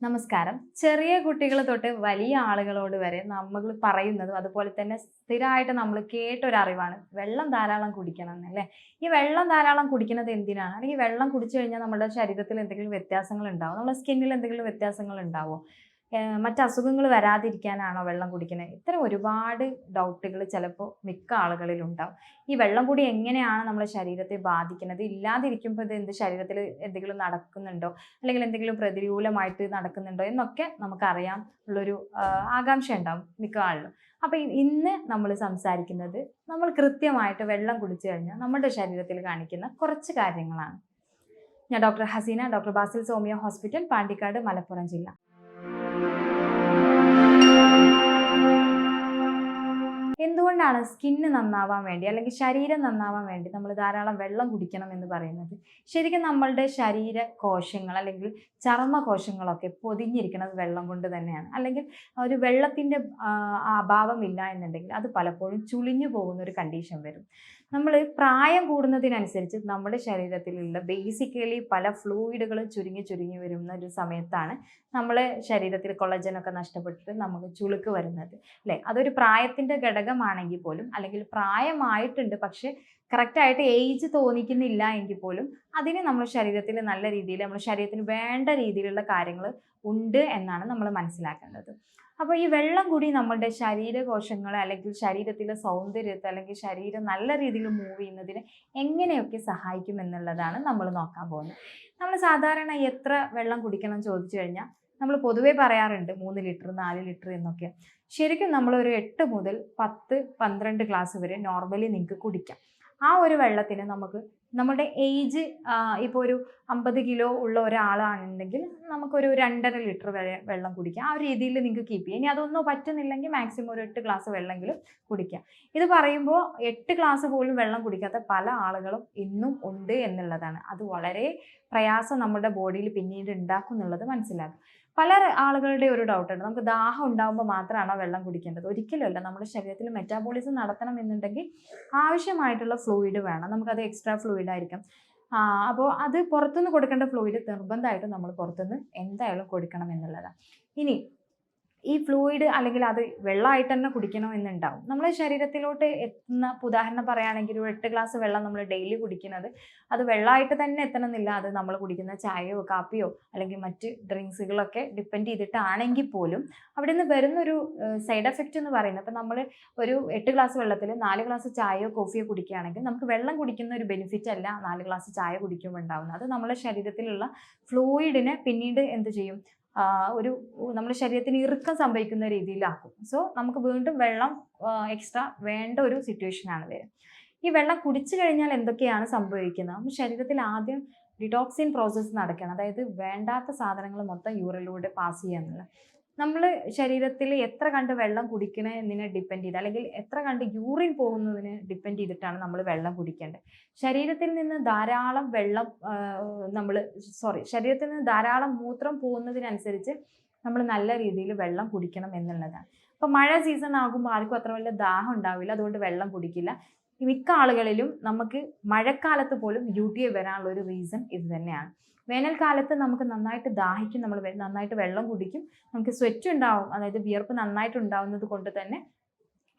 നമസ്കാരം. ചെറിയ കുട്ടികൾ തൊട്ട് വലിയ ആളുകളോട് വരെ നമ്മൾ പറയുന്നതും അതുപോലെ തന്നെ സ്ഥിരമായിട്ട് നമ്മൾ കേട്ടൊരറിവാണ് വെള്ളം ധാരാളം കുടിക്കണം എന്നല്ലേ. ഈ വെള്ളം ധാരാളം കുടിക്കുന്നത് എന്തിനാണ്? അല്ലെങ്കിൽ വെള്ളം കുടിച്ചു കഴിഞ്ഞാൽ നമ്മുടെ ശരീരത്തിൽ എന്തെങ്കിലും വ്യത്യാസങ്ങൾ ഉണ്ടാവും, നമ്മുടെ സ്കിന്നിൽ എന്തെങ്കിലും വ്യത്യാസങ്ങൾ ഉണ്ടാവോ, മറ്റ് അസുഖങ്ങൾ വരാതിരിക്കാനാണോ വെള്ളം കുടിക്കുന്നത്? ഇത്തരം ഒരുപാട് ഡൗട്ടുകൾ ചിലപ്പോൾ മിക്ക ആളുകളിലും ഉണ്ടാവും. ഈ വെള്ളം കൂടി എങ്ങനെയാണ് നമ്മുടെ ശരീരത്തെ ബാധിക്കുന്നത്? ഇല്ലാതിരിക്കുമ്പോൾ ഇത് ശരീരത്തിൽ എന്തെങ്കിലും നടക്കുന്നുണ്ടോ, അല്ലെങ്കിൽ എന്തെങ്കിലും പ്രതികൂലമായിട്ട് നടക്കുന്നുണ്ടോ എന്നൊക്കെ നമുക്കറിയാം ഉള്ളൊരു ആകാംക്ഷ ഉണ്ടാവും മിക്ക ആളിലും. അപ്പോൾ ഇന്ന് നമ്മൾ സംസാരിക്കുന്നത് നമ്മൾ കൃത്യമായിട്ട് വെള്ളം കുടിച്ചു കഴിഞ്ഞാൽ നമ്മുടെ ശരീരത്തിൽ കാണിക്കുന്ന കുറച്ച് കാര്യങ്ങളാണ്. ഞാൻ doctor Haseena, doctor Basil സോമിയ hospital, Pandikkad, Malappuram ജില്ല. എന്തുകൊണ്ടാണ് സ്കിന്ന് നന്നാവാൻ വേണ്ടി അല്ലെങ്കിൽ ശരീരം നന്നാവാൻ വേണ്ടി നമ്മൾ ധാരാളം വെള്ളം കുടിക്കണം എന്ന് പറയുന്നത്? ശരിക്കും നമ്മളുടെ ശരീര കോശങ്ങൾ അല്ലെങ്കിൽ ചർമ്മകോശങ്ങളൊക്കെ പൊതിഞ്ഞിരിക്കുന്നത് വെള്ളം കൊണ്ട് തന്നെയാണ്. അല്ലെങ്കിൽ ഒരു വെള്ളത്തിൻ്റെ അഭാവമില്ല എന്നുണ്ടെങ്കിൽ അത് പലപ്പോഴും ചുളിഞ്ഞു പോകുന്ന ഒരു കണ്ടീഷൻ വരും. നമ്മൾ പ്രായം കൂടുന്നതിനനുസരിച്ച് നമ്മുടെ ശരീരത്തിലുള്ള ബേസിക്കലി പല ഫ്ലൂയിഡുകൾ ചുരുങ്ങി ചുരുങ്ങി വരുന്ന ഒരു സമയത്താണ് നമ്മളെ ശരീരത്തിൽ കൊളജനൊക്കെ നഷ്ടപ്പെട്ടിട്ട് നമുക്ക് ചുളുക്ക് വരുന്നത്, അല്ലേ? അതൊരു പ്രായത്തിൻ്റെ ഘടകമാണെങ്കിൽ പോലും, അല്ലെങ്കിൽ പ്രായമായിട്ടുണ്ട് പക്ഷെ കറക്റ്റായിട്ട് ഏജ് തോന്നിക്കുന്നില്ല എങ്കിൽ പോലും അതിന് നമ്മുടെ ശരീരത്തിൽ നല്ല രീതിയിൽ നമ്മുടെ ശരീരത്തിന് വേണ്ട രീതിയിലുള്ള കാര്യങ്ങൾ ഉണ്ട് എന്നാണ് നമ്മൾ മനസ്സിലാക്കേണ്ടത്. അപ്പോൾ ഈ വെള്ളം കൂടി നമ്മളുടെ ശരീരകോശങ്ങളെ അല്ലെങ്കിൽ ശരീരത്തിലെ സൗന്ദര്യത്തെ അല്ലെങ്കിൽ ശരീരം നല്ല രീതിയിൽ മൂവ് ചെയ്യുന്നതിന് എങ്ങനെയൊക്കെ സഹായിക്കും എന്നുള്ളതാണ് നമ്മൾ നോക്കാൻ പോകുന്നത്. നമ്മൾ സാധാരണ എത്ര വെള്ളം കുടിക്കണം ചോദിച്ചു കഴിഞ്ഞാൽ നമ്മൾ പൊതുവേ പറയാറുണ്ട് 3 ലിറ്റർ 4 ലിറ്റർ എന്നൊക്കെ. ശരിക്കും നമ്മളൊരു 8 മുതൽ 10 12 ഗ്ലാസ് വരെ നോർമലി നിങ്ങൾക്ക് കുടിക്കാം. ആ ഒരു വെള്ളത്തിന് നമുക്ക് നമ്മുടെ ഏജ് ഇപ്പോൾ ഒരു 50 കിലോ ഉള്ള ഒരാളാണെന്നുണ്ടെങ്കിൽ നമുക്കൊരു 2.5 ലിറ്റർ വരെ വെള്ളം കുടിക്കാം. ആ ഒരു രീതിയിൽ നിങ്ങൾക്ക് കീപ്പ് ചെയ്യാം. ഇനി അതൊന്നും പറ്റുന്നില്ലെങ്കിൽ മാക്സിമം ഒരു 8 ഗ്ലാസ് വെള്ളമെങ്കിലും കുടിക്കാം. ഇത് പറയുമ്പോൾ 8 ഗ്ലാസ് പോലും വെള്ളം കുടിക്കാത്ത പല ആളുകളും ഇന്നും ഉണ്ട് എന്നുള്ളതാണ്. അത് വളരെ പ്രയാസം നമ്മുടെ ബോഡിയിൽ പിന്നീട് ഉണ്ടാക്കും എന്നുള്ളത് മനസ്സിലാക്കും. പല ആളുകളുടെ ഒരു ഡൗട്ടുണ്ട്, നമുക്ക് ദാഹം ഉണ്ടാകുമ്പോൾ മാത്രമാണോ വെള്ളം കുടിക്കേണ്ടത്? ഒരിക്കലുമല്ല. നമ്മുടെ ശരീരത്തിൽ മെറ്റാബോളിസം നടത്തണം എന്നുണ്ടെങ്കിൽ ആവശ്യമായിട്ടുള്ള ഫ്ലൂയിഡ് വേണം. നമുക്കത് എക്സ്ട്രാ ഫ്ലൂയിഡ് ആയിരിക്കും. അപ്പോൾ അത് പുറത്തുനിന്ന് കൊടുക്കേണ്ട ഫ്ലൂയിഡ് നിർബന്ധമായിട്ടും നമ്മൾ പുറത്തുനിന്ന് എന്തായാലും കൊടുക്കണം എന്നുള്ളതാണ്. ഇനി ഈ ഫ്ലൂയിഡ് അല്ലെങ്കിൽ അത് വെള്ളമായിട്ട് തന്നെ കുടിക്കണം എന്നുണ്ടാവും. നമ്മുടെ ശരീരത്തിലോട്ട് എത്തുന്ന, ഉദാഹരണം പറയുകയാണെങ്കിൽ ഒരു 8 ഗ്ലാസ് വെള്ളം നമ്മൾ ഡെയിലി കുടിക്കുന്നത് അത് വെള്ളമായിട്ട് തന്നെ എത്തണമെന്നില്ല. അത് നമ്മൾ കുടിക്കുന്ന ചായയോ കാപ്പിയോ അല്ലെങ്കിൽ മറ്റ് ഡ്രിങ്ക്സുകളൊക്കെ ഡിപ്പെൻഡ് ചെയ്തിട്ടാണെങ്കിൽ പോലും അവിടെ നിന്ന് വരുന്നൊരു സൈഡ് എഫക്റ്റ് എന്ന് പറയുന്നത്, ഇപ്പം നമ്മൾ ഒരു 8 ഗ്ലാസ് വെള്ളത്തിൽ 4 ഗ്ലാസ് ചായയോ കോഫിയോ കുടിക്കുകയാണെങ്കിൽ നമുക്ക് വെള്ളം കുടിക്കുന്ന ഒരു ബെനിഫിറ്റ് അല്ല 4 ഗ്ലാസ് ചായ കുടിക്കുമ്പോൾ ഉണ്ടാകുന്നത്. അത് നമ്മുടെ ശരീരത്തിലുള്ള ഫ്ലൂയിഡിനെ പിന്നീട് എന്ത് ചെയ്യും, ഒരു നമ്മുടെ ശരീരത്തിന് ഇറുക്കം സംഭവിക്കുന്ന രീതിയിലാക്കും. സോ നമുക്ക് വീണ്ടും വെള്ളം എക്സ്ട്രാ വേണ്ട ഒരു സിറ്റുവേഷനാണ് വരിക. ഈ വെള്ളം കുടിച്ചു കഴിഞ്ഞാൽ എന്തൊക്കെയാണ് സംഭവിക്കുന്നത്? നമ്മുടെ ശരീരത്തിൽ ആദ്യം ഡിറ്റോക്സിൻ പ്രോസസ്സ് നടക്കണം. അതായത് വേണ്ടാത്ത സാധനങ്ങൾ മൊത്തം യൂറിനിലൂടെ പാസ് ചെയ്യുക എന്നുള്ളത്. നമ്മൾ ശരീരത്തിൽ എത്ര കണ്ട് വെള്ളം കുടിക്കണതിനെ ഡിപ്പെൻഡ് ചെയ്ത്, അല്ലെങ്കിൽ എത്ര കണ്ട് യൂറിൻ പോകുന്നതിന് ഡിപ്പെൻഡ് ചെയ്തിട്ടാണ് നമ്മൾ വെള്ളം കുടിക്കേണ്ടത്. ശരീരത്തിൽ നിന്ന് ധാരാളം വെള്ളം ശരീരത്തിൽ നിന്ന് ധാരാളം മൂത്രം പോകുന്നതിനനുസരിച്ച് നമ്മൾ നല്ല രീതിയിൽ വെള്ളം കുടിക്കണം എന്നുള്ളതാണ്. അപ്പോൾ മഴ സീസൺ ആകുമ്പോൾ ആർക്കും അത്ര വലിയ ദാഹം ഉണ്ടാവില്ല, അതുകൊണ്ട് വെള്ളം കുടിക്കില്ല. മിക്ക ആളുകളിലും നമുക്ക് മഴക്കാലത്ത് പോലും UTI വരാനുള്ള ഒരു റീസൺ ഇത് തന്നെയാണ്. വേനൽക്കാലത്ത് നമുക്ക് നന്നായിട്ട് ദാഹിക്കും, നമ്മൾ നന്നായിട്ട് വെള്ളം കുടിക്കും, നമുക്ക് സ്വെറ്റ് ഉണ്ടാവും, അതായത് വിയർപ്പ് നന്നായിട്ട് ഉണ്ടാവുന്നത് കൊണ്ട് തന്നെ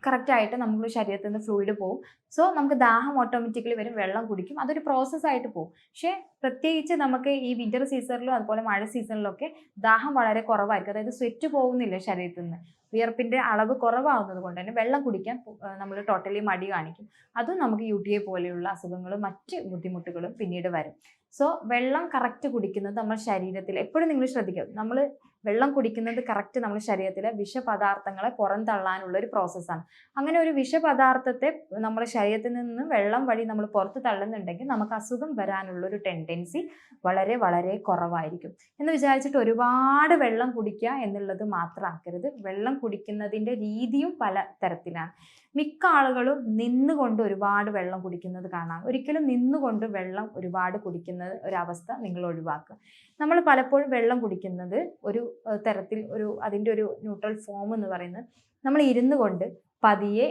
കറക്റ്റായിട്ട് നമ്മുടെ ശരീരത്തിൽ നിന്ന് ഫ്ലൂയിഡ് പോകും. സോ നമുക്ക് ദാഹം ഓട്ടോമാറ്റിക്കലി വരും, വെള്ളം കുടിക്കും, അതൊരു പ്രോസസ്സായിട്ട് പോകും. പക്ഷേ പ്രത്യേകിച്ച് നമുക്ക് ഈ വിൻ്റർ സീസണിലും അതുപോലെ മഴ സീസണിലൊക്കെ ദാഹം വളരെ കുറവായിരിക്കും. അതായത് സ്വെറ്റ് പോകുന്നില്ല ശരീരത്തിൽ നിന്ന്, വിയർപ്പിൻ്റെ അളവ് കുറവാകുന്നത് കൊണ്ട് തന്നെ വെള്ളം കുടിക്കാൻ നമ്മൾ ടോട്ടലി മടി കാണിക്കും. അതും നമുക്ക് UTI പോലെയുള്ള അസുഖങ്ങളും മറ്റ് ബുദ്ധിമുട്ടുകളും പിന്നീട് വരും. സോ വെള്ളം കറക്റ്റ് കുടിക്കുന്നത് നമ്മുടെ ശരീരത്തിൽ എപ്പോഴും നിങ്ങൾ ശ്രദ്ധിക്കുക, നമ്മൾ വെള്ളം കുടിക്കുന്നത് കറക്റ്റ് നമ്മുടെ ശരീരത്തിലെ വിഷപദാർത്ഥങ്ങളെ പുറന്തള്ളാനുള്ള ഒരു പ്രോസസ്സാണ്. അങ്ങനെ ഒരു വിഷപദാർത്ഥത്തെ നമ്മുടെ ശരീരത്തിൽ നിന്ന് വെള്ളം വഴി നമ്മൾ പുറത്ത് തള്ളുന്നുണ്ടെങ്കിൽ നമുക്ക് അസുഖം വരാനുള്ളൊരു ടെൻഡൻസി വളരെ വളരെ കുറവായിരിക്കും. എന്ന് വിചാരിച്ചിട്ട് ഒരുപാട് വെള്ളം കുടിക്കുക എന്നുള്ളത് മാത്രമാക്കരുത്. വെള്ളം കുടിക്കുന്നതിൻ്റെ രീതിയും പല തരത്തിലാണ്. മിക്ക ആളുകളും നിന്നുകൊണ്ട് ഒരുപാട് വെള്ളം കുടിക്കുന്നത് കാണാം. ഒരിക്കലും നിന്നുകൊണ്ട് വെള്ളം ഒരുപാട് കുടിക്കുന്ന ഒരവസ്ഥ നിങ്ങൾ ഒഴിവാക്കുക. നമ്മൾ പലപ്പോഴും വെള്ളം കുടിക്കുന്നത് ഒരു തരത്തിൽ അതിൻ്റെ ഒരു ന്യൂട്രൽ ഫോം എന്ന് പറയുന്നത് നമ്മൾ ഇരുന്നു കൊണ്ട് പതിയെ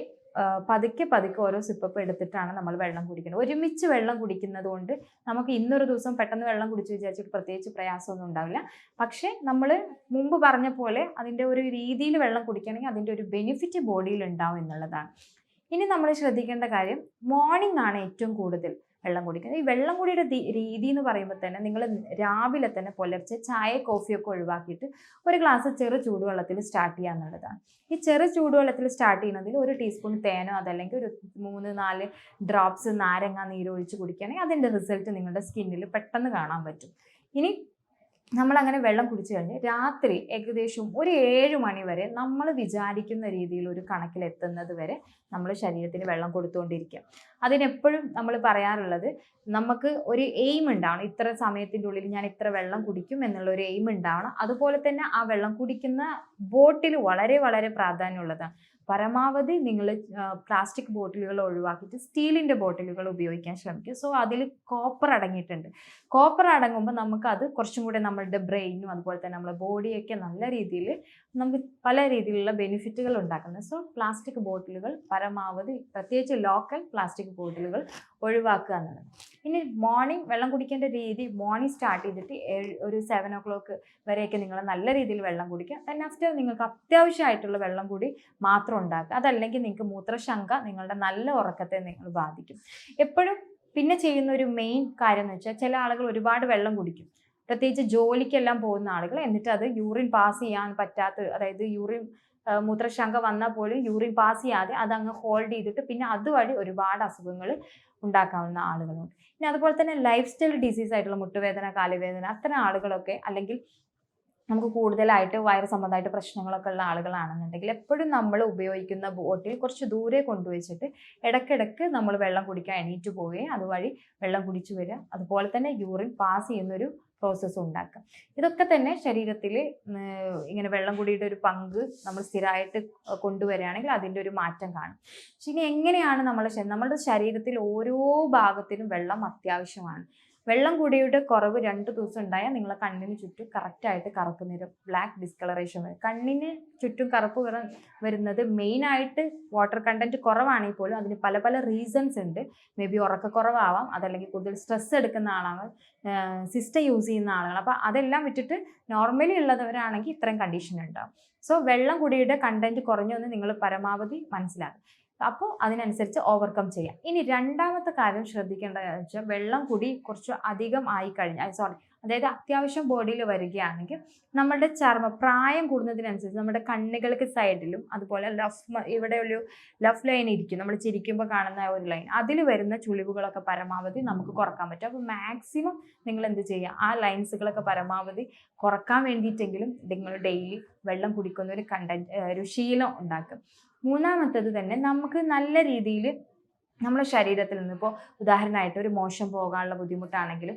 പതുക്കെ പതുക്കെ ഓരോ സിപ്പപ്പ് എടുത്തിട്ടാണ് നമ്മൾ വെള്ളം കുടിക്കുന്നത്. ഒരുമിച്ച് വെള്ളം കുടിക്കുന്നത് കൊണ്ട് നമുക്ക് ഇന്നൊരു ദിവസം പെട്ടെന്ന് വെള്ളം കുടിച്ചു വിചാരിച്ചിട്ട് പ്രത്യേകിച്ച് പ്രയാസമൊന്നും ഉണ്ടാവില്ല. പക്ഷേ നമ്മൾ മുമ്പ് പറഞ്ഞ പോലെ അതിൻ്റെ ഒരു രീതിയിൽ വെള്ളം കുടിക്കുകയാണെങ്കിൽ അതിൻ്റെ ഒരു ബെനിഫിറ്റ് ബോഡിയിൽ ഉണ്ടാവും എന്നുള്ളതാണ്. ഇനി നമ്മൾ ശ്രദ്ധിക്കേണ്ട കാര്യം, മോർണിംഗ് ആണ് ഏറ്റവും കൂടുതൽ വെള്ളം കുടിക്കുന്നത്. ഈ വെള്ളം കുടിയുടെ രീതി എന്ന് പറയുമ്പോൾ തന്നെ നിങ്ങൾ രാവിലെ തന്നെ പുലർച്ചെ ചായ കോഫിയൊക്കെ ഒഴിവാക്കിയിട്ട് ഒരു ഗ്ലാസ് ചെറു ചൂടുവെള്ളത്തിൽ സ്റ്റാർട്ട് ചെയ്യുക എന്നുള്ളതാണ്. ഈ ചെറു ചൂടുവെള്ളത്തിൽ സ്റ്റാർട്ട് ചെയ്യുന്നതിൽ ഒരു ടീസ്പൂൺ തേനോ അതല്ലെങ്കിൽ ഒരു 3-4 ഡ്രോപ്സ് നാരങ്ങ നീര് ഒഴിച്ച് കുടിക്കുകയാണെങ്കിൽ അതിൻ്റെ റിസൾട്ട് നിങ്ങളുടെ സ്കിന്നിൽ പെട്ടെന്ന് കാണാൻ പറ്റും. ഇനി നമ്മളങ്ങനെ വെള്ളം കുടിച്ചു കഴിഞ്ഞ് രാത്രി ഏകദേശം ഒരു 7 മണി വരെ നമ്മൾ വിചാരിക്കുന്ന രീതിയിൽ ഒരു കണക്കിലെത്തുന്നത് വരെ നമ്മൾ ശരീരത്തിന് വെള്ളം കൊടുത്തുകൊണ്ടിരിക്കുക. അതിനെപ്പോഴും നമ്മൾ പറയാറുള്ളത്, നമുക്ക് ഒരു എയിം ഉണ്ടാവണം, ഇത്ര സമയത്തിൻ്റെ ഉള്ളിൽ ഞാൻ ഇത്ര വെള്ളം കുടിക്കും എന്നുള്ള ഒരു എയിം ഉണ്ടാവണം. അതുപോലെ തന്നെ ആ വെള്ളം കുടിക്കുന്ന ബോട്ടിൽ വളരെ വളരെ പ്രാധാന്യമുള്ളതാണ്. പരമാവധി നിങ്ങൾ പ്ലാസ്റ്റിക് ബോട്ടിലുകൾ ഒഴിവാക്കിയിട്ട് സ്റ്റീലിൻ്റെ ബോട്ടിലുകൾ ഉപയോഗിക്കാൻ ശ്രമിക്കുക. സോ അതിൽ കോപ്പർ അടങ്ങിയിട്ടുണ്ട്. കോപ്പർ അടങ്ങുമ്പോൾ നമുക്കത് കുറച്ചും കൂടെ നമ്മളുടെ ബ്രെയിനും അതുപോലെ തന്നെ നമ്മുടെ ബോഡിയൊക്കെ നല്ല രീതിയിൽ നമുക്ക് പല രീതിയിലുള്ള ബെനിഫിറ്റുകൾ ഉണ്ടാക്കുന്നത്. സോ പ്ലാസ്റ്റിക് ബോട്ടിലുകൾ പരമാവധി, പ്രത്യേകിച്ച് ലോക്കൽ പ്ലാസ്റ്റിക് ബോട്ടിലുകൾ ഒഴിവാക്കുക എന്നുള്ളത്. ഇനി മോർണിംഗ് വെള്ളം കുടിക്കേണ്ട രീതി, മോർണിംഗ് സ്റ്റാർട്ട് ചെയ്തിട്ട് ഒരു 7 o'clock വരെയൊക്കെ നിങ്ങൾ നല്ല രീതിയിൽ വെള്ളം കുടിക്കുക. ദെൻ ആഫ്റ്റർ നിങ്ങൾക്ക് അത്യാവശ്യമായിട്ടുള്ള വെള്ളം കൂടി മാത്രം ഉണ്ടാക്കുക. അതല്ലെങ്കിൽ നിങ്ങൾക്ക് മൂത്രശങ്ക നിങ്ങളുടെ നല്ല ഉറക്കത്തെ നിങ്ങൾ ബാധിക്കും. എപ്പോഴും പിന്നെ ചെയ്യുന്ന ഒരു മെയിൻ കാര്യം എന്ന് വെച്ചാൽ, ചില ആളുകൾ ഒരുപാട് വെള്ളം കുടിക്കും, പ്രത്യേകിച്ച് ജോലിക്കെല്ലാം പോകുന്ന ആളുകൾ. എന്നിട്ട് അത് യൂറിൻ പാസ് ചെയ്യാൻ പറ്റാത്ത, അതായത് മൂത്രശങ്ക വന്നാൽ പോലും യൂറിൻ പാസ് ചെയ്യാതെ അതങ്ങ് ഹോൾഡ് ചെയ്തിട്ട് പിന്നെ അതുവഴി ഒരുപാട് അസുഖങ്ങൾ ഉണ്ടാക്കാവുന്ന ആളുകളുണ്ട്. പിന്നെ അതുപോലെ തന്നെ ലൈഫ് സ്റ്റൈൽ ഡിസീസ് ആയിട്ടുള്ള മുട്ടുവേദന, കാലുവേദന, അത്തരം ആളുകളൊക്കെ, അല്ലെങ്കിൽ നമുക്ക് കൂടുതലായിട്ട് വയറ് സംബന്ധമായിട്ട് പ്രശ്നങ്ങളൊക്കെ ഉള്ള ആളുകളാണെന്നുണ്ടെങ്കിൽ എപ്പോഴും നമ്മൾ ഉപയോഗിക്കുന്ന ബോട്ടിൽ കുറച്ച് ദൂരെ കൊണ്ടുവച്ചിട്ട് ഇടയ്ക്കിടയ്ക്ക് നമ്മൾ വെള്ളം കുടിക്കാൻ എണീറ്റ് പോവുകയും അതുവഴി വെള്ളം കുടിച്ചു വരിക. അതുപോലെ തന്നെ യൂറിൻ പാസ് ചെയ്യുന്നൊരു പ്രോസസ്സ് ഉണ്ടാക്കുക. ഇതൊക്കെ തന്നെ ശരീരത്തിൽ ഇങ്ങനെ വെള്ളം കുടിയുടെ ഒരു പങ്ക് നമ്മൾ സ്ഥിരമായിട്ട് കൊണ്ടുവരികയാണെങ്കിൽ അതിൻ്റെ ഒരു മാറ്റം കാണും. പക്ഷെ ഇനി എങ്ങനെയാണ് നമ്മളുടെ ശരീരത്തിൽ ഓരോ ഭാഗത്തിനും വെള്ളം അത്യാവശ്യമാണ്. വെള്ളം കുടിയുടെ കുറവ് 2 ദിവസം ഉണ്ടായാൽ നിങ്ങളെ കണ്ണിന് ചുറ്റും കറക്റ്റായിട്ട് കറുപ്പ് നിറം, ബ്ലാക്ക് ഡിസ്കളറേഷൻ വരും. കണ്ണിന് ചുറ്റും കറുപ്പ് വരുന്നത് മെയിനായിട്ട് വാട്ടർ കണ്ടന്റ് കുറവാണെങ്കിൽ പോലും അതിന് പല പല റീസൺസ് ഉണ്ട്. മേ ബി ഉറക്കക്കുറവാവാം, അതല്ലെങ്കിൽ കൂടുതൽ സ്ട്രെസ് എടുക്കുന്ന ആളാണ്, സിസ്റ്റം യൂസ് ചെയ്യുന്ന ആളുകൾ. അപ്പോൾ അതെല്ലാം വിട്ടിട്ട് നോർമലി ഉള്ളവരാണെങ്കിൽ ഇത്രയും കണ്ടീഷൻ ഉണ്ടാവും. സോ വെള്ളം കുടിയുടെ കണ്ടന്റ് കുറഞ്ഞൊന്ന് നിങ്ങൾ പരമാവധി മനസ്സിലാക്കുക. അപ്പോൾ അതിനനുസരിച്ച് ഓവർകം ചെയ്യാം. ഇനി രണ്ടാമത്തെ കാര്യം ശ്രദ്ധിക്കേണ്ടതെന്ന് വെച്ചാൽ, വെള്ളം കുടി കുറച്ച് അധികം ആയിക്കഴിഞ്ഞാൽ, അതായത് അത്യാവശ്യം ബോഡിയിൽ വരികയാണെങ്കിൽ നമ്മുടെ പ്രായം കൂടുന്നതിനനുസരിച്ച് നമ്മുടെ കണ്ണുകൾക്ക് സൈഡിലും അതുപോലെ ഇവിടെ ഒരു ലഫ് ലൈൻ ഇരിക്കും, നമ്മൾ ചിരിക്കുമ്പോൾ കാണുന്ന ഒരു ലൈൻ, അതിൽ വരുന്ന ചുളിവുകളൊക്കെ പരമാവധി നമുക്ക് കുറക്കാൻ പറ്റും. അപ്പോൾ മാക്സിമം നിങ്ങൾ എന്ത് ചെയ്യുക, ആ ലൈൻസുകളൊക്കെ പരമാവധി കുറക്കാൻ വേണ്ടിയിട്ടെങ്കിലും നിങ്ങൾ ഡെയിലി വെള്ളം കുടിക്കുന്ന ഒരു ശീലം ഉണ്ടാക്കും. മൂന്നാമത്തത് തന്നെ, നമുക്ക് നല്ല രീതിയിൽ നമ്മുടെ ശരീരത്തിൽ നിന്ന്, ഇപ്പോൾ ഉദാഹരണമായിട്ട് ഒരു മോശം പോകാനുള്ള ബുദ്ധിമുട്ടാണെങ്കിലും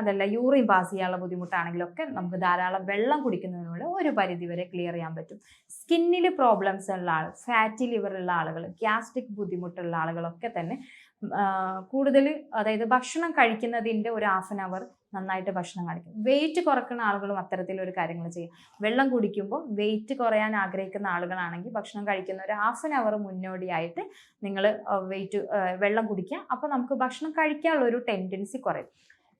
അതല്ല യൂറിൻ പാസ് ചെയ്യാനുള്ള ബുദ്ധിമുട്ടാണെങ്കിലും ഒക്കെ നമുക്ക് ധാരാളം വെള്ളം കുടിക്കുന്നതിനുള്ള ഒരു പരിധി വരെ ക്ലിയർ ചെയ്യാൻ പറ്റും. സ്കിന്നിൽ പ്രോബ്ലംസ് ഉള്ള ആൾ, ഫാറ്റി ലിവർ ഉള്ള ആളുകൾ, ഗ്യാസ്ട്രിക് ബുദ്ധിമുട്ടുള്ള ആളുകളൊക്കെ തന്നെ കൂടുതൽ, അതായത് ഭക്ഷണം കഴിക്കുന്നതിൻ്റെ ഒരു 1/2 hour നന്നായിട്ട് ഭക്ഷണം കഴിക്കും. വെയിറ്റ് കുറക്കുന്ന ആളുകളും അത്തരത്തിലൊരു കാര്യങ്ങൾ ചെയ്യും. വെള്ളം കുടിക്കുമ്പോൾ വെയിറ്റ് കുറയാൻ ആഗ്രഹിക്കുന്ന ആളുകളാണെങ്കിൽ ഭക്ഷണം കഴിക്കുന്ന ഒരു 1/2 hour മുന്നോടിയായിട്ട് നിങ്ങൾ വെള്ളം കുടിക്കുക. അപ്പോൾ നമുക്ക് ഭക്ഷണം കഴിക്കാനുള്ള ഒരു ടെൻഡൻസി കുറയും.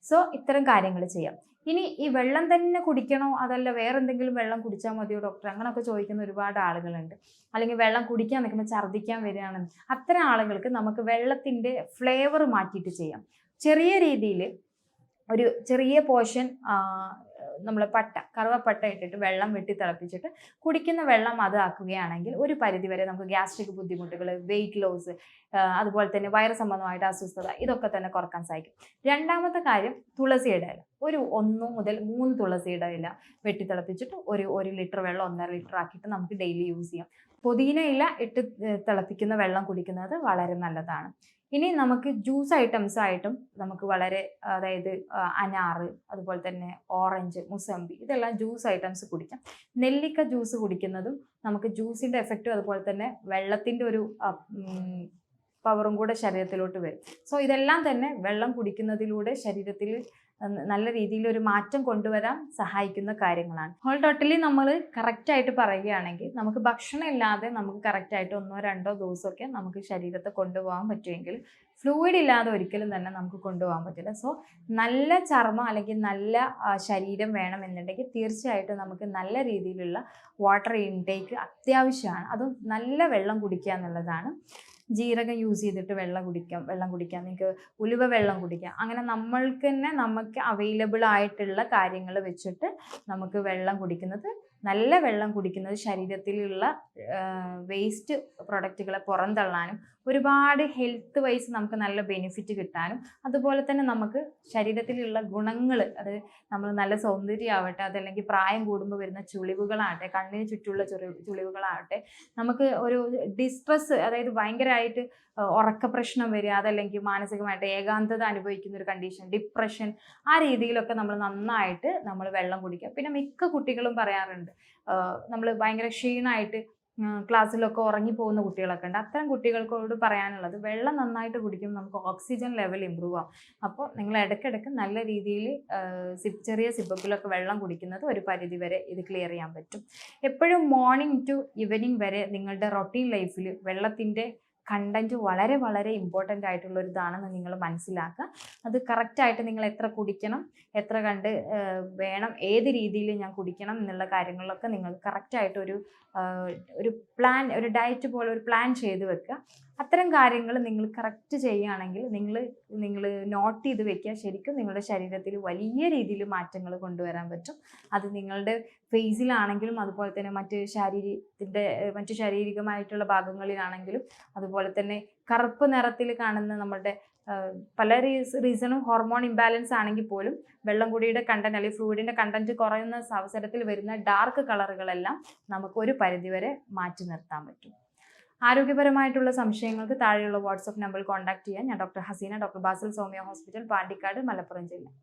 സോ ഇത്തരം കാര്യങ്ങൾ ചെയ്യാം. ഇനി ഈ വെള്ളം തന്നെ കുടിക്കണോ, അതല്ല വേറെ എന്തെങ്കിലും വെള്ളം കുടിച്ചാൽ മതിയോ ഡോക്ടർ, അങ്ങനെയൊക്കെ ചോദിക്കുന്ന ഒരുപാട് ആളുകളുണ്ട്. അല്ലെങ്കിൽ വെള്ളം കുടിക്കാൻ നിൽക്കുമ്പോൾ ഛർദ്ദിക്കാൻ വരികയാണ്, അത്തരം ആളുകൾക്ക് നമുക്ക് വെള്ളത്തിൻ്റെ ഫ്ലേവർ മാറ്റിയിട്ട് ചെയ്യാം. ചെറിയ രീതിയിൽ ഒരു ചെറിയ പോർഷൻ നമ്മൾ കറുവപ്പട്ട ഇട്ടിട്ട് വെള്ളം വെട്ടി തിളപ്പിച്ചിട്ട് കുടിക്കുന്ന വെള്ളം അത് ആക്കുകയാണെങ്കിൽ ഒരു പരിധിവരെ നമുക്ക് ഗ്യാസ്ട്രിക് ബുദ്ധിമുട്ടുകൾ, വെയിറ്റ് ലോസ്, അതുപോലെ തന്നെ വയറ് സംബന്ധമായിട്ട് അസ്വസ്ഥത, ഇതൊക്കെ തന്നെ കുറക്കാൻ സാധിക്കും. രണ്ടാമത്തെ കാര്യം, തുളസിയുടെ ഇല, ഒരു 1 മുതൽ 3 തുളസിയുടെ ഇല വെട്ടി തിളപ്പിച്ചിട്ട് ഒരു 1 ലിറ്റർ വെള്ളം 1.5 ലിറ്റർ ആക്കിയിട്ട് നമുക്ക് ഡെയിലി യൂസ് ചെയ്യാം. പുതിന ഇല ഇട്ട് തിളപ്പിക്കുന്ന വെള്ളം കുടിക്കുന്നത് വളരെ നല്ലതാണ്. ഇനി നമുക്ക് ജ്യൂസ് ഐറ്റംസ് ആയിട്ടും നമുക്ക് വളരെ, അതായത് അനാറ്, അതുപോലെ തന്നെ ഓറഞ്ച്, മുസമ്പി, ഇതെല്ലാം ജ്യൂസ് ഐറ്റംസ് കുടിക്കാം. നെല്ലിക്ക ജ്യൂസ് കുടിക്കുന്നതും നമുക്ക് ജ്യൂസിൻ്റെ എഫക്റ്റും അതുപോലെ തന്നെ വെള്ളത്തിൻ്റെ ഒരു പവറും കൂടെ ശരീരത്തിലോട്ട് വരും. സോ ഇതെല്ലാം തന്നെ വെള്ളം കുടിക്കുന്നതിലൂടെ ശരീരത്തിൽ നല്ല രീതിയിൽ ഒരു മാറ്റം കൊണ്ടുവരാൻ സഹായിക്കുന്ന കാര്യങ്ങളാണ്. ഹോൾ ടോട്ടലി നമ്മൾ കറക്റ്റായിട്ട് പറയുകയാണെങ്കിൽ നമുക്ക് ഭക്ഷണം ഇല്ലാതെ നമുക്ക് കറക്റ്റായിട്ട് 1-2 ദിവസമൊക്കെ നമുക്ക് ശരീരത്തെ കൊണ്ടുപോകാൻ പറ്റുമെങ്കിൽ ഫ്ലൂയിഡ് ഇല്ലാതെ ഒരിക്കലും തന്നെ നമുക്ക് കൊണ്ടുപോകാൻ പറ്റില്ല. സോ നല്ല ചർമ്മം അല്ലെങ്കിൽ നല്ല ശരീരം വേണമെന്നുണ്ടെങ്കിൽ തീർച്ചയായിട്ടും നമുക്ക് നല്ല രീതിയിലുള്ള വാട്ടർ ഇൻടേക്ക് അത്യാവശ്യമാണ്. അതും നല്ല വെള്ളം കുടിക്കുക എന്നുള്ളതാണ്. ജീരകം യൂസ് ചെയ്തിട്ട് വെള്ളം കുടിക്കാം, നിങ്ങൾക്ക് ഉലുവ വെള്ളം കുടിക്കാം. അങ്ങനെ നമ്മൾക്ക് തന്നെ നമുക്ക് അവൈലബിൾ ആയിട്ടുള്ള കാര്യങ്ങൾ വെച്ചിട്ട് നമുക്ക് വെള്ളം കുടിക്കുന്നത്, നല്ല വെള്ളം കുടിക്കുന്നത് ശരീരത്തിലുള്ള വേസ്റ്റ് പ്രൊഡക്റ്റുകളെ പുറന്തള്ളാനും ഒരുപാട് ഹെൽത്ത് വൈസ് നമുക്ക് നല്ല ബെനിഫിറ്റ് കിട്ടാനും അതുപോലെ തന്നെ നമുക്ക് ശരീരത്തിലുള്ള ഗുണങ്ങൾ, അത് നമ്മൾ നല്ല സൗന്ദര്യമാവട്ടെ, അതല്ലെങ്കിൽ പ്രായം കൂടുമ്പോൾ വരുന്ന ചുളിവുകളാവട്ടെ, കണ്ണിന് ചുറ്റുമുള്ള ചുളിവുകളാവട്ടെ, നമുക്ക് ഒരു ഡിസ്ട്രെസ്, അതായത് ഭയങ്കരമായിട്ട് ഉറക്ക പ്രശ്നം വരിക, അതല്ലെങ്കിൽ മാനസികമായിട്ട് ഏകാന്തത അനുഭവിക്കുന്ന ഒരു കണ്ടീഷൻ, ഡിപ്രഷൻ, ആ രീതിയിലൊക്കെ നന്നായിട്ട് നമ്മൾ വെള്ളം കുടിക്കുക. പിന്നെ മിക്ക കുട്ടികളും പറയാറുണ്ട് നമ്മൾ ഭയങ്കര ക്ഷീണമായിട്ട് ക്ലാസ്സിലൊക്കെ ഉറങ്ങിപ്പോകുന്ന കുട്ടികളൊക്കെ ഉണ്ട്. അത്തരം കുട്ടികൾക്കോട് പറയാനുള്ളത് വെള്ളം നന്നായിട്ട് കുടിക്കുമ്പോൾ നമുക്ക് ഓക്സിജൻ ലെവൽ ഇമ്പ്രൂവ് ആവും. അപ്പോൾ നിങ്ങൾ ഇടയ്ക്കിടയ്ക്ക് നല്ല രീതിയിൽ ചെറിയ സിപ്പപ്പിലൊക്കെ വെള്ളം കുടിക്കുന്നത് ഒരു പരിധി വരെ ഇത് ക്ലിയർ ചെയ്യാൻ പറ്റും. എപ്പോഴും മോർണിംഗ് ടു ഈവനിങ് വരെ നിങ്ങളുടെ റൊട്ടീൻ ലൈഫിൽ വെള്ളത്തിൻ്റെ കണ്ടൻറ്റ് വളരെ വളരെ ഇമ്പോർട്ടൻ്റ് ആയിട്ടുള്ള ഒരു ഇതാണെന്ന് നിങ്ങൾ മനസ്സിലാക്കുക. അത് കറക്റ്റായിട്ട് നിങ്ങൾ എത്ര കുടിക്കണം, എത്ര കണ്ട് വേണം, ഏത് രീതിയിൽ ഞാൻ കുടിക്കണം എന്നുള്ള കാര്യങ്ങളിലൊക്കെ നിങ്ങൾ കറക്റ്റായിട്ട് ഒരു പ്ലാൻ, ഒരു ഡയറ്റ് പോലെ ഒരു പ്ലാൻ ചെയ്ത് വെക്കുക. അത്തരം കാര്യങ്ങൾ നിങ്ങൾ കറക്റ്റ് ചെയ്യുകയാണെങ്കിൽ നിങ്ങൾ നോട്ട് ചെയ്ത് വെക്കുക. ശരിക്കും നിങ്ങളുടെ ശരീരത്തിൽ വലിയ രീതിയിൽ മാറ്റങ്ങൾ കൊണ്ടുവരാൻ പറ്റും. അത് നിങ്ങളുടെ ഫേസിലാണെങ്കിലും അതുപോലെ തന്നെ മറ്റ് ശാരീരികമായിട്ടുള്ള ഭാഗങ്ങളിലാണെങ്കിലും അതുപോലെ തന്നെ കറുപ്പ് നിറത്തിൽ കാണുന്ന നമ്മുടെ പല റീസണും ഹോർമോൺ ഇംബാലൻസ് ആണെങ്കിൽ പോലും വെള്ളം കൂടിയുടെ കണ്ടന്റ് അല്ലെങ്കിൽ ഫ്ലൂയിഡിൻ്റെ കണ്ടന്റ് കുറയുന്ന അവസരത്തിൽ വരുന്ന ഡാർക്ക് കളറുകളെല്ലാം നമുക്ക് ഒരു പരിധിവരെ മാറ്റി നിർത്താൻ പറ്റും. ആരോഗ്യപരമായിട്ടുള്ള സംശയങ്ങൾക്ക് താഴെയുള്ള വാട്സപ്പ് നമ്പറിൽ കോൺടാക്ട് ചെയ്യാൻ. ഞാൻ doctor Haseena, doctor Basil Soumya hospital, Pandikkad, Malappuram ജില്ല.